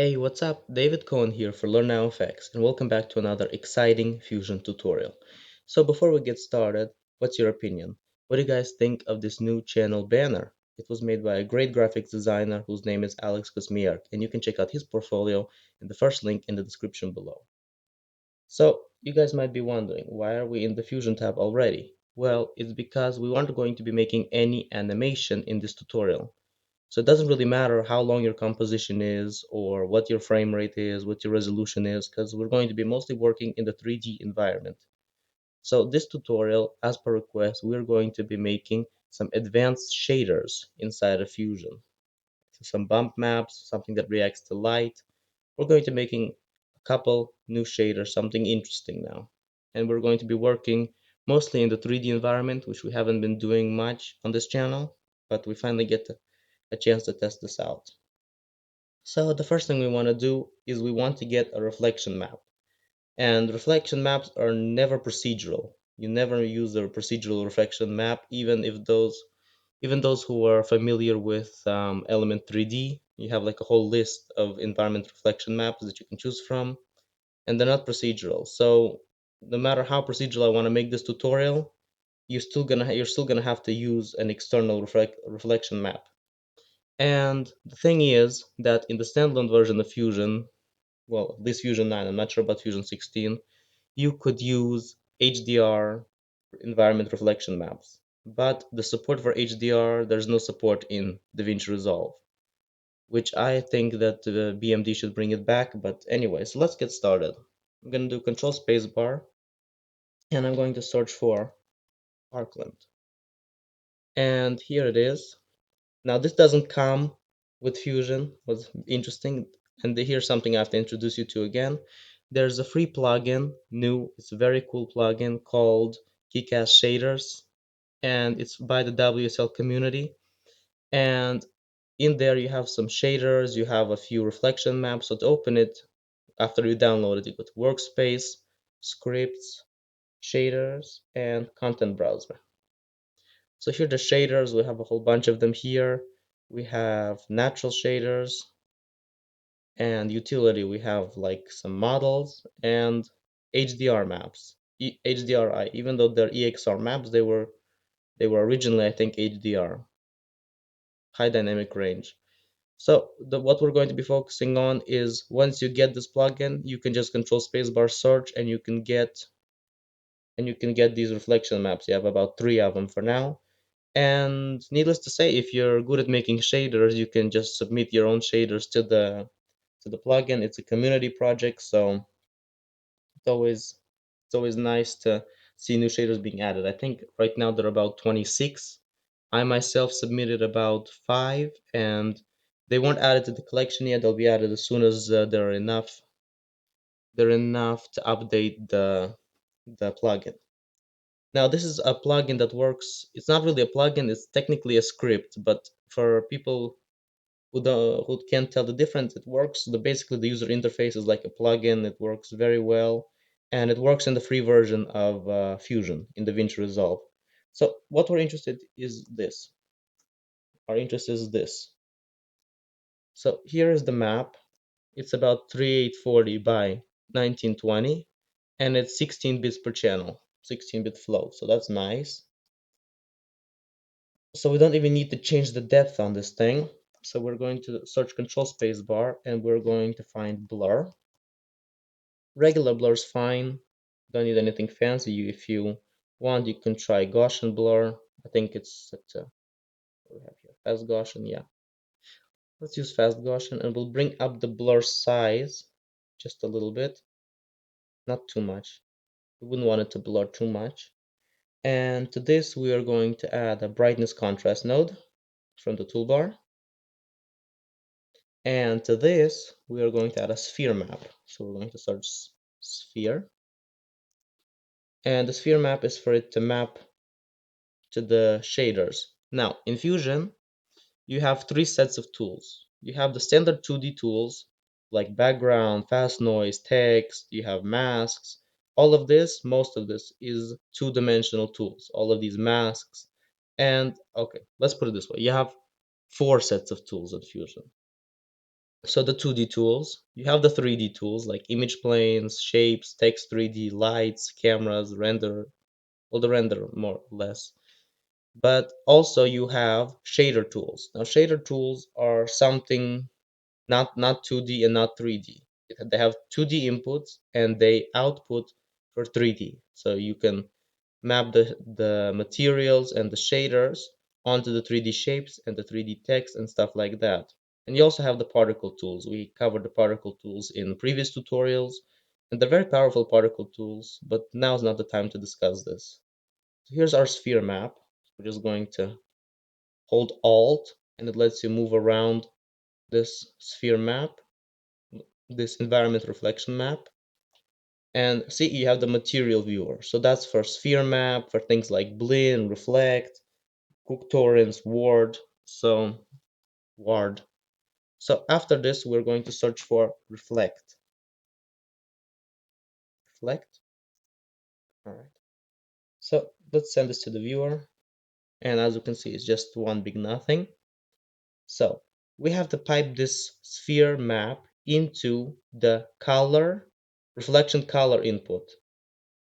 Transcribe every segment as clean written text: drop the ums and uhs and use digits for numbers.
Hey, what's up? David Cohen here for Learn Now FX, and welcome back to another exciting Fusion tutorial. So before we get started, what's your opinion? What do you guys think of this new channel banner? It was made by a great graphics designer whose name is Alex Kuzmiark, and you can check out his portfolio in the first link in the description below. So you guys might be wondering, why are we in the Fusion tab already? Well, it's because we aren't going to be making any animation in this tutorial. So it doesn't really matter how long your composition is or what your frame rate is, what your resolution is, because we're going to be mostly working in the 3D environment. So this tutorial, as per request, we're going to be making some advanced shaders inside of Fusion. So some bump maps, something that reacts to light. We're going to be making a couple new shaders, something interesting now. And we're going to be working mostly in the 3D environment, which we haven't been doing much on this channel, but we finally get a chance to test this out. So the first thing we want to do is we want to get a reflection map. And reflection maps are never procedural. You never use a procedural reflection map, even those who are familiar with Element 3D. You have like a whole list of environment reflection maps that you can choose from, and they're not procedural. So no matter how procedural I want to make this tutorial, you're still gonna have to use an external reflection map. And the thing is that in the standalone version of Fusion, well, this Fusion 9, I'm not sure about Fusion 16, you could use HDR environment reflection maps. But the support for HDR, there's no support in Davinci Resolve, which I think that the BMD should bring it back. But anyway, so let's get started. I'm going to do Control Space Bar, and I'm going to search for Parkland. And here it is. Now this doesn't come with Fusion, what's interesting, and here's something I have to introduce you to again. There's a free plugin, new, it's a very cool plugin called Kickass Shaders, and it's by the WSL community. And in there you have some shaders, you have a few reflection maps. So to open it, after you download it, you go to Workspace, Scripts, Shaders, and Content Browser. So here the shaders, we have a whole bunch of them here. We have natural shaders and utility. We have like some models and HDR maps, HDRI. Even though they're EXR maps, they were originally I think HDR, high dynamic range. So what we're going to be focusing on is once you get this plugin, you can just control spacebar search and you can get these reflection maps. You have about three of them for now. And needless to say, if you're good at making shaders, you can just submit your own shaders to the plugin. It's a community project, so it's always nice to see new shaders being added. I think right now there are about 26. I myself submitted about five, and they weren't added to the collection yet. They'll be added as soon as they're enough to update the plugin. Now, this is a plugin that works. It's not really a plugin, it's technically a script, but for people who can't tell the difference, it works. Basically, the user interface is like a plugin. It works very well, and it works in the free version of Fusion in DaVinci Resolve. So, what we're interested is this. Our interest is this. So, here is the map. It's about 3840 by 1920, and it's 16 bits per channel, 16-bit flow. So that's nice. So we don't even need to change the depth on this thing. So we're going to search Control Space Bar and we're going to find blur. Regular blur is fine. Don't need anything fancy. If you want, you can try Gaussian blur. I think it's at what do we have here? Fast Gaussian, yeah. Let's use fast Gaussian and we'll bring up the blur size just a little bit, not too much. We wouldn't want it to blur too much. And to this, we are going to add a brightness contrast node from the toolbar. And to this, we are going to add a sphere map. So we're going to search sphere. And the sphere map is for it to map to the shaders. Now, in Fusion, you have three sets of tools. You have the standard 2D tools like background, fast noise, text, you have masks. All of this, most of this is two-dimensional tools, all of these masks. And okay, let's put it this way. You have four sets of tools in Fusion. So the 2D tools, you have the 3D tools like image planes, shapes, text 3D, lights, cameras, render, well, the render more or less. But also you have shader tools. Now shader tools are something not 2D and not 3D. They have 2D inputs and they output for 3D. So you can map the materials and the shaders onto the 3D shapes and the 3D text and stuff like that. And you also have the particle tools. We covered the particle tools in previous tutorials, and they're very powerful particle tools, but now is not the time to discuss this. So here's our sphere map. We're just going to hold Alt, and it lets you move around this sphere map, this environment reflection map. And see, you have the material viewer. So that's for sphere map, for things like blend, reflect, cook torrents, ward. So after this, we're going to search for reflect. Reflect. All right. So let's send this to the viewer. And as you can see, it's just one big nothing. So we have to pipe this sphere map into the color, reflection color input.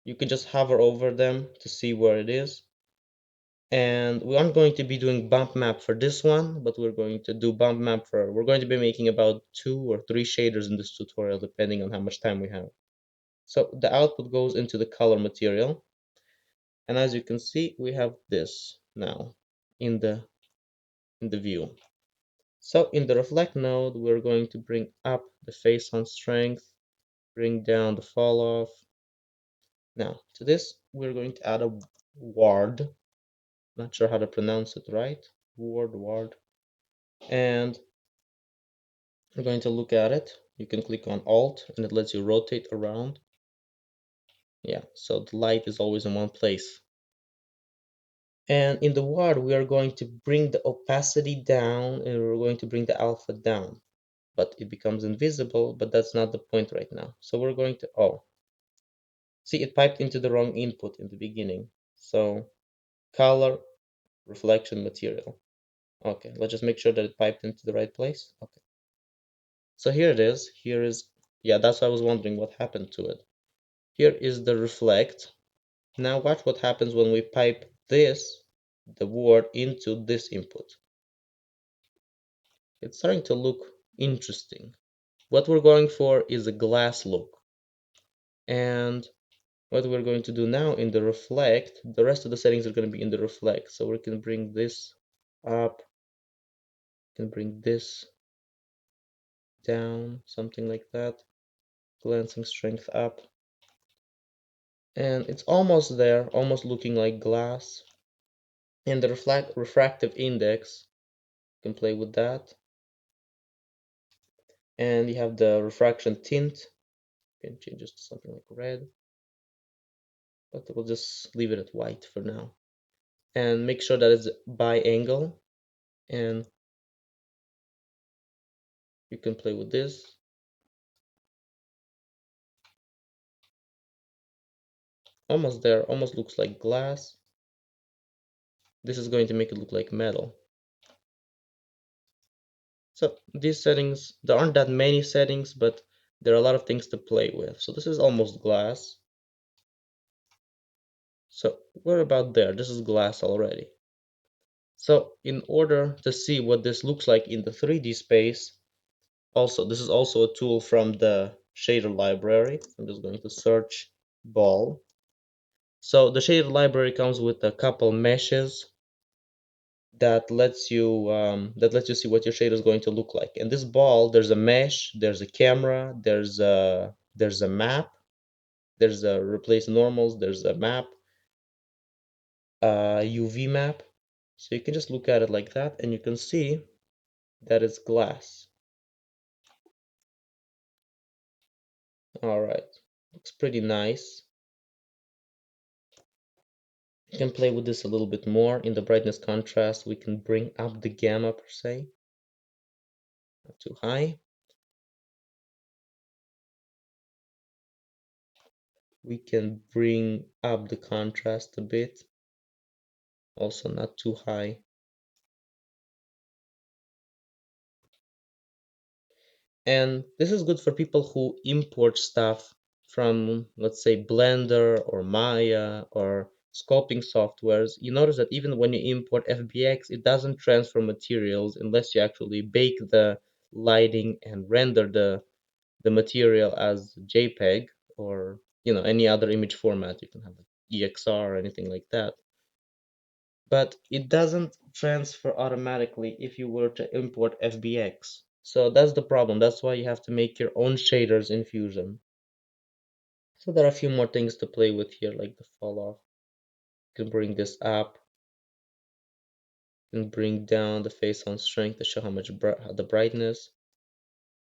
You can just hover over them to see where it is. And we aren't going to be doing bump map for this one, but we're going to do bump map for, we're going to be making about 2 or 3 shaders in this tutorial, depending on how much time we have. So the output goes into the color material. And as you can see, we have this now in the view. So in the reflect node, we're going to bring up the face on strength, bring down the fall off. Now to this, we're going to add a ward. Not sure how to pronounce it right. Ward. And we're going to look at it. You can click on Alt and it lets you rotate around. Yeah, so the light is always in one place. And in the ward, we are going to bring the opacity down and we're going to bring the alpha down. But it becomes invisible, but that's not the point right now. So we're going to, oh, see, it piped into the wrong input in the beginning. So color, reflection, material. Okay, let's just make sure that it piped into the right place. Okay. So here it is. Here is, yeah, that's why I was wondering what happened to it. Here is the reflect. Now watch what happens when we pipe this, the word, into this input. It's starting to look interesting. What we're going for is a glass look. And what we're going to do now in the reflect, the rest of the settings are going to be in the reflect. So we can bring this up, can bring this down, something like that. Glancing strength up. And it's almost there, almost looking like glass. And the refractive index, you can play with that. And you have the refraction tint. You can change this to something like red. But we'll just leave it at white for now. And make sure that it's by angle. And you can play with this. Almost there, almost looks like glass. This is going to make it look like metal. So these settings, there aren't that many settings, but there are a lot of things to play with. So this is almost glass. So we're about there. This is glass already. So in order to see what this looks like in the 3D space, also this is also a tool from the shader library. I'm just going to search ball. So the shader library comes with a couple meshes that lets you see what your shader is going to look like. And this ball, there's a mesh, there's a camera, there's a map, there's a replace normals, there's a map, UV map. So you can just look at it like that, and you can see that it's glass. All right, looks pretty nice. You can play with this a little bit more. In the brightness contrast, we can bring up the gamma per se, not too high. We can bring up the contrast a bit, also not too high. And this is good for people who import stuff from, let's say, Blender or Maya or sculpting softwares. You notice that even when you import FBX, it doesn't transfer materials unless you actually bake the lighting and render the material as JPEG or any other image format. You can have like EXR or anything like that. But it doesn't transfer automatically if you were to import FBX. So that's the problem. That's why you have to make your own shaders in Fusion. So there are a few more things to play with here, like the fall off. You can bring this up and bring down the face on strength to show how much the brightness.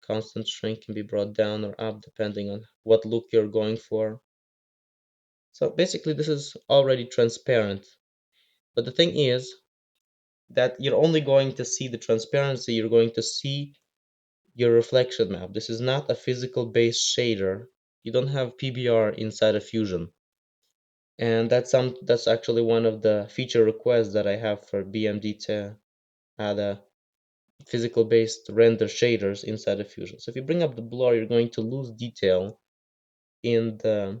Constant strength can be brought down or up depending on what look you're going for. So basically this is already transparent. But the thing is that you're only going to see the transparency, you're going to see your reflection map. This is not a physical based shader. You don't have PBR inside of Fusion. And that's actually one of the feature requests that I have for BMD to add a physical based render shaders inside of Fusion. So if you bring up the blur, you're going to lose detail in the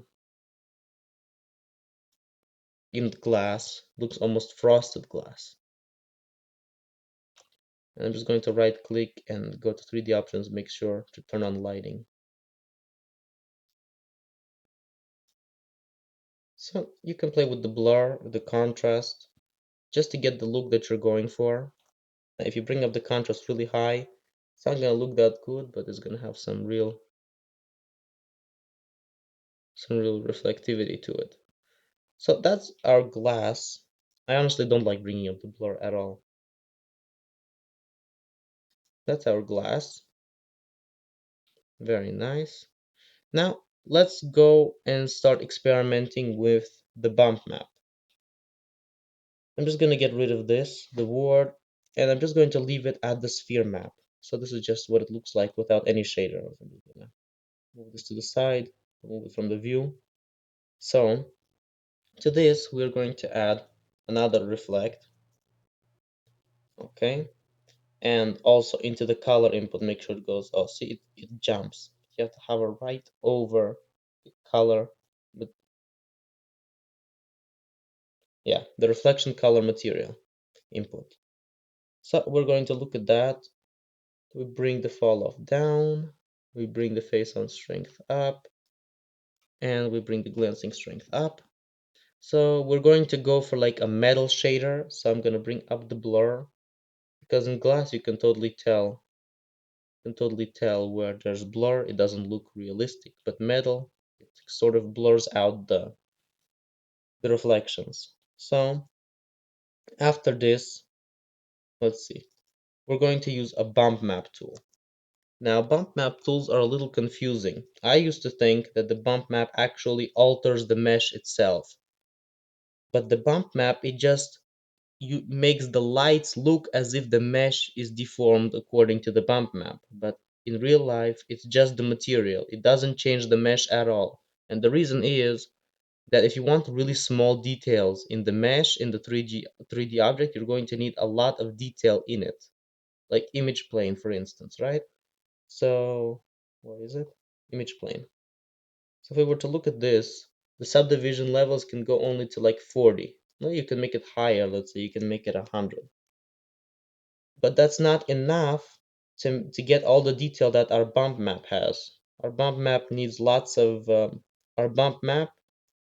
glass. Looks almost frosted glass. And I'm just going to right click and go to 3D options, make sure to turn on lighting. So you can play with the blur, the contrast, just to get the look that you're going for. If you bring up the contrast really high, it's not gonna look that good, but it's gonna have some real reflectivity to it. So that's our glass. I honestly don't like bringing up the blur at all. That's our glass. Very nice. Now let's go and start experimenting with the bump map. I'm just gonna get rid of this, the word, and I'm just going to leave it at the sphere map. So this is just what it looks like without any shader. I'm gonna move this to the side, remove it from the view. So to this, we're going to add another reflect, okay? And also into the color input, make sure it goes, oh, see, it jumps. You have to hover right over the color, but yeah, the reflection color material input. So we're going to look at that. We bring the fall off down, we bring the face on strength up, and we bring the glancing strength up. So we're going to go for like a metal shader. So I'm going to bring up the blur because in glass you can totally tell where there's blur. It doesn't look realistic, but metal, it sort of blurs out the reflections. So after this, let's see, we're going to use a bump map tool. Now, bump map tools are a little confusing. I used to think that the bump map actually alters the mesh itself, but the bump map, it just makes the lights look as if the mesh is deformed according to the bump map. But in real life, it's just the material. It doesn't change the mesh at all. And the reason is that if you want really small details in the mesh, in the 3D object, you're going to need a lot of detail in it, like image plane, for instance, right? So, what is it? Image plane. So if we were to look at this, the subdivision levels can go only to like 40. Well, you can make it higher, let's say you can make it 100. But that's not enough to get all the detail that our bump map has. Our bump map needs lots of, our bump map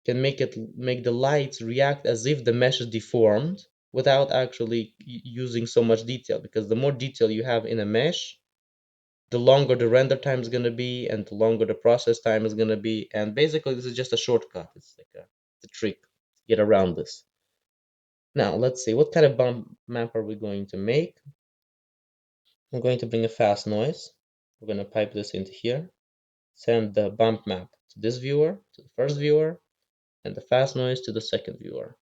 can make the lights react as if the mesh is deformed without actually using so much detail, because the more detail you have in a mesh, the longer the render time is going to be and the longer the process time is going to be. And basically this is just a shortcut. It's like a trick to get around this. Now let's see, what kind of bump map are we going to make? I'm going to bring a fast noise. We're going to pipe this into here, send the bump map to this viewer, to the first viewer, and the fast noise to the second viewer.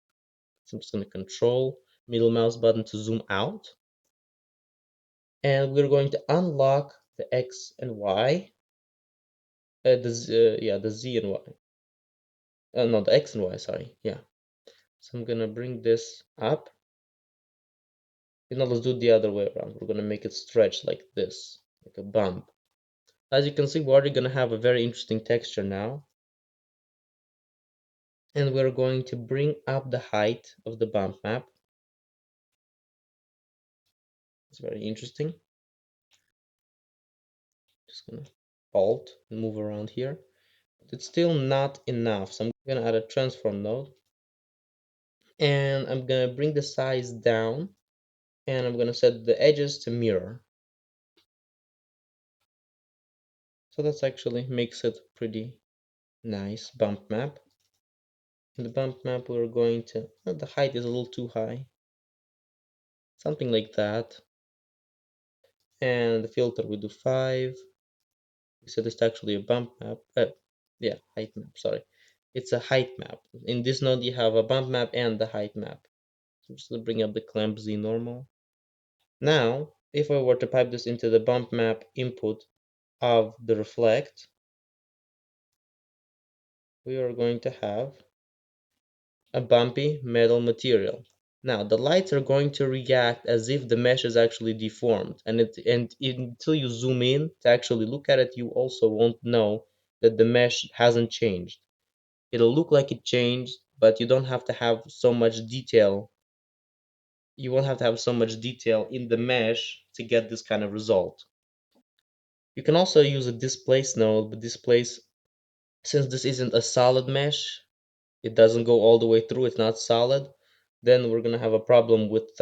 So I'm just going to control middle mouse button to zoom out. And we're going to unlock the X and Y, the Z and Y. No, the X and Y, sorry. Yeah. So I'm going to bring this up. Let's do it the other way around. We're going to make it stretch like this, like a bump. As you can see, we're already gonna have a very interesting texture now. And we're going to bring up the height of the bump map. It's very interesting. Just gonna alt and move around here. But it's still not enough, so I'm gonna add a transform node. And I'm gonna bring the size down, and I'm gonna set the edges to mirror. So that's actually makes it pretty nice bump map. In the bump map, we're going to, the height is a little too high, something like that. And the filter we do 5. We said it's actually a bump map. Yeah, height map, sorry. It's a height map. In this node, you have a bump map and the height map. So just to bring up the clamp Z normal. Now, if I were to pipe this into the bump map input of the reflect, we are going to have a bumpy metal material. Now the lights are going to react as if the mesh is actually deformed, and until you zoom in to actually look at it, you also won't know that the mesh hasn't changed. It'll look like it changed, but you don't have to have so much detail. You won't have to have so much detail in the mesh to get this kind of result. You can also use a displace node, but displace, since this isn't a solid mesh, it doesn't go all the way through, it's not solid, then we're gonna have a problem with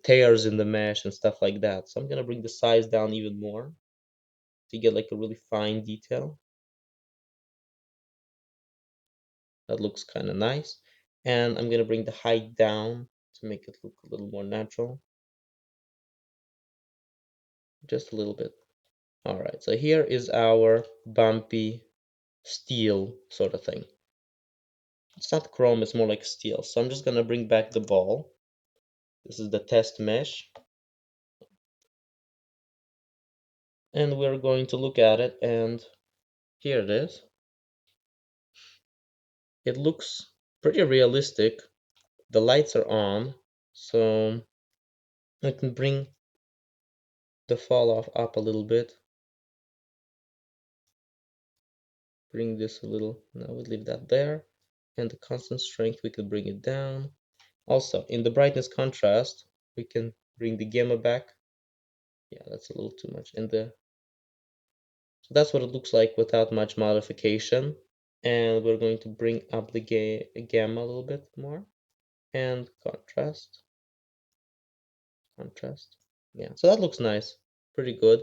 tears in the mesh and stuff like that. So I'm gonna bring the size down even more to get like a really fine detail. That looks kind of nice. And I'm gonna bring the height down to make it look a little more natural. Just a little bit. All right, so here is our bumpy steel sort of thing. It's not chrome, it's more like steel. So I'm just gonna bring back the ball. This is the test mesh. And we're going to look at it, and here it is. It looks pretty realistic. The lights are on, so I can bring the fall off up a little bit. Bring this a little. Now we leave that there. And the constant strength, we could bring it down. Also, in the brightness contrast, we can bring the gamma back. Yeah, that's a little too much. So that's what it looks like without much modification. And we're going to bring up the gamma a little bit more. And contrast. Yeah, so that looks nice, pretty good.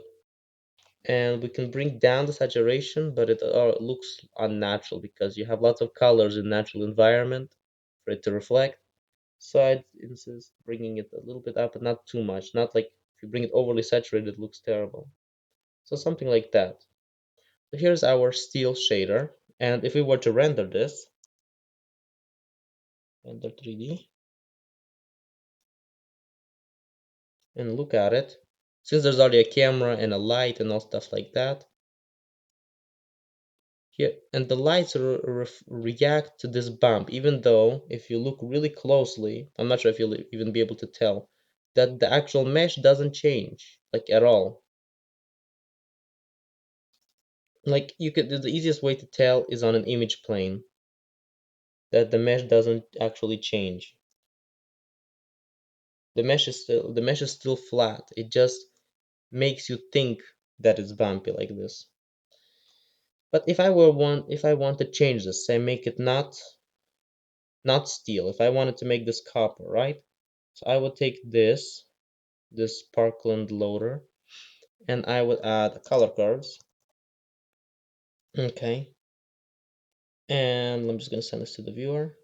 And we can bring down the saturation, but it looks unnatural because you have lots of colors in natural environment for it to reflect. So I'd insist bringing it a little bit up, but not too much. Not like if you bring it overly saturated, it looks terrible. So something like that. So here's our steel shader. And if we were to render this, render 3D, and look at it, since there's already a camera and a light and all stuff like that, here, and the lights react to this bump, even though if you look really closely, I'm not sure if you'll even be able to tell that the actual mesh doesn't change like at all. Like you could, the easiest way to tell is on an image plane that the mesh doesn't actually change. The mesh is still flat. It just makes you think that it's bumpy like this. But if I want to change this, say make it not steel, if I wanted to make this copper, right? So I would take this Parkland loader, and I would add color curves. Okay, and I'm just gonna send this to the viewer.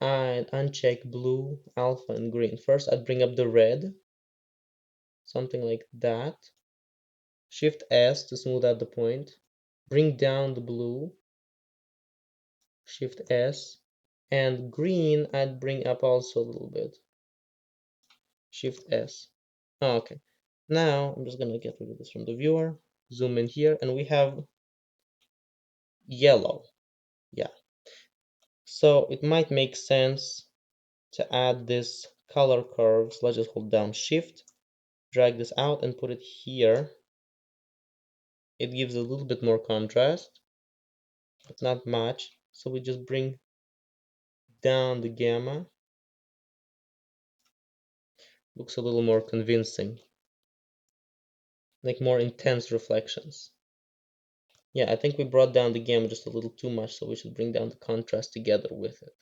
I'd uncheck blue, alpha, and green. First, I'd bring up the red, something like that. Shift S to smooth out the point. Bring down the blue. Shift S. And green, I'd bring up also a little bit. Shift S. Oh, okay. Now, I'm just gonna get rid of this from the viewer. Zoom in here, and we have yellow. Yeah. So it might make sense to add this color curves. Let's just hold down Shift drag this out and put it here. It gives a little bit more contrast, but not much. So we just bring down the gamma. Looks a little more convincing, like more intense reflections. Yeah, I think we brought down the gamma just a little too much, so we should bring down the contrast together with it.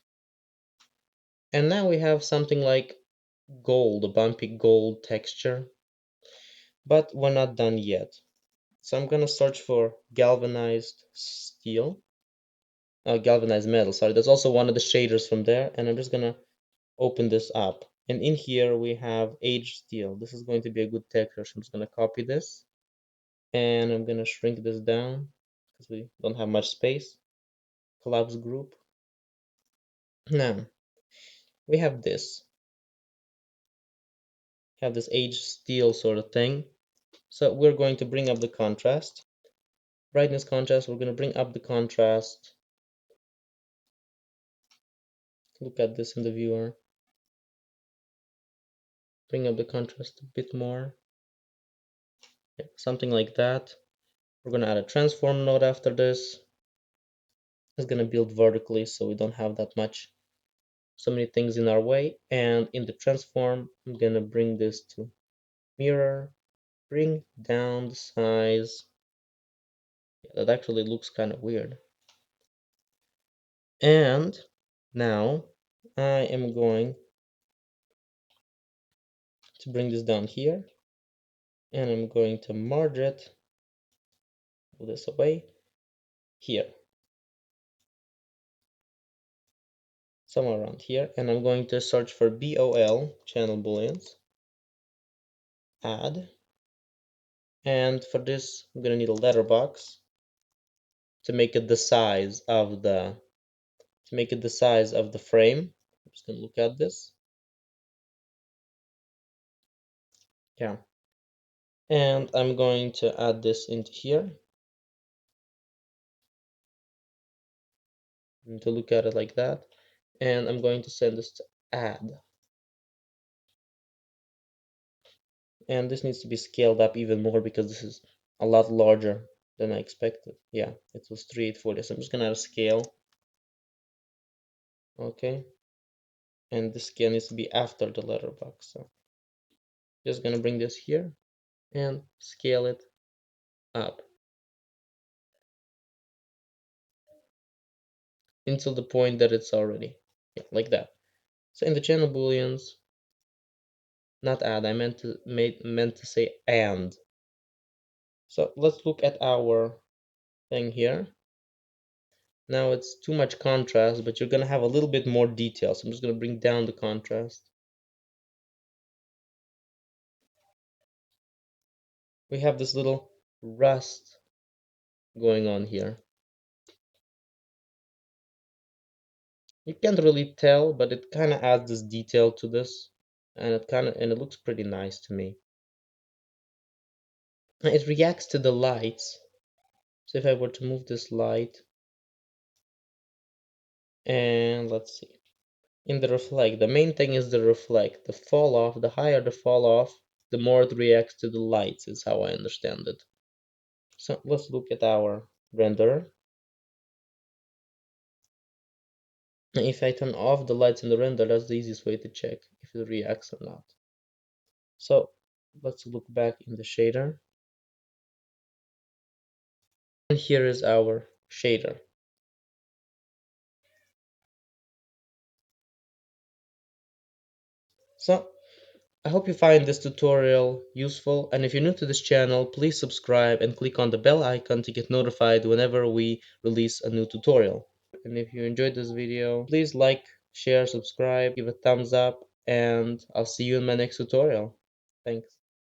And now we have something like gold, a bumpy gold texture, but we're not done yet. So I'm gonna search for galvanized steel, galvanized metal, sorry. There's also one of the shaders from there, and I'm just gonna open this up. And in here we have aged steel. This is going to be a good texture, so I'm just gonna copy this, and I'm gonna shrink this down because we don't have much space. Collapse group. Now we have this. Have this aged steel sort of thing. So we're going to bring up the contrast. Brightness contrast, we're going to bring up the contrast. Look at this in the viewer. Bring up the contrast a bit more. Yeah, something like that. We're going to add a transform node after this. It's going to build vertically so we don't have so many things in our way. And in the transform, I'm going to bring this to mirror, bring down the size. Yeah, that actually looks kind of weird. And now I am going to bring this down here, and I'm going to merge it, move this away, here, somewhere around here, and I'm going to search for BOL, channel booleans, add, and for this I'm going to need a letterbox to make it the size of the frame. I'm just going to look at this. Yeah. And I'm going to add this into here. And to look at it like that. And I'm going to send this to add. And this needs to be scaled up even more because this is a lot larger than I expected. Yeah, it was 3840. So I'm just gonna add a scale. Okay. And the scale needs to be after the letterbox. So just gonna bring this here and scale it up until the point that it's already, yeah, like that. So in the channel booleans, not add, I meant to say and. So let's look at our thing here. Now it's too much contrast, but you're gonna have a little bit more detail. So I'm just gonna bring down the contrast. We have this little rust going on here. You can't really tell, but it kind of adds this detail to this, and it looks pretty nice to me. It reacts to the lights. So if I were to move this light, and let's see, in the reflect, the main thing is the reflect. The fall off, the higher the fall off, the more it reacts to the lights, is how I understand it. So let's look at our renderer. If I turn off the lights in the render, that's the easiest way to check if it reacts or not. So let's look back in the shader. And here is our shader. So I hope you find this tutorial useful, and if you're new to this channel, please subscribe and click on the bell icon to get notified whenever we release a new tutorial. And if you enjoyed this video, please like, share, subscribe, give a thumbs up, and I'll see you in my next tutorial. Thanks.